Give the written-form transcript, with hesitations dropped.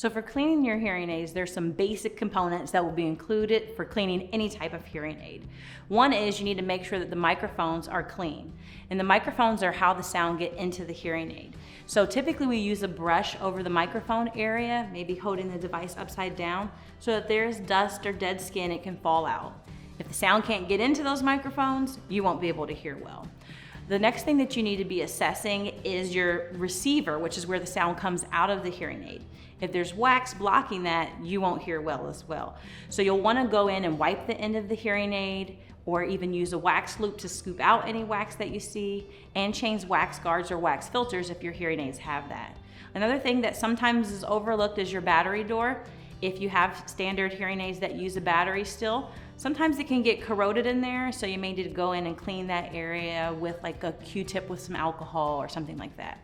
So for cleaning your hearing aids, there's some basic components that will be included for cleaning any type of hearing aid. One is you need to make sure that the microphones are clean. And the microphones are how the sound get into the hearing aid. So typically we use a brush over the microphone area, maybe holding the device upside down, so that there's dust or dead skin, it can fall out. If the sound can't get into those microphones, you won't be able to hear well. The next thing that you need to be assessing is your receiver, which is where the sound comes out of the hearing aid. If there's wax blocking that, you won't hear well as well. So you'll want to go in and wipe the end of the hearing aid, or even use a wax loop to scoop out any wax that you see, and change wax guards or wax filters if your hearing aids have that. Another thing that sometimes is overlooked is your battery door. If you have standard hearing aids that use a battery still, sometimes it can get corroded in there, so you may need to go in and clean that area with like a Q-tip with some alcohol or something like that.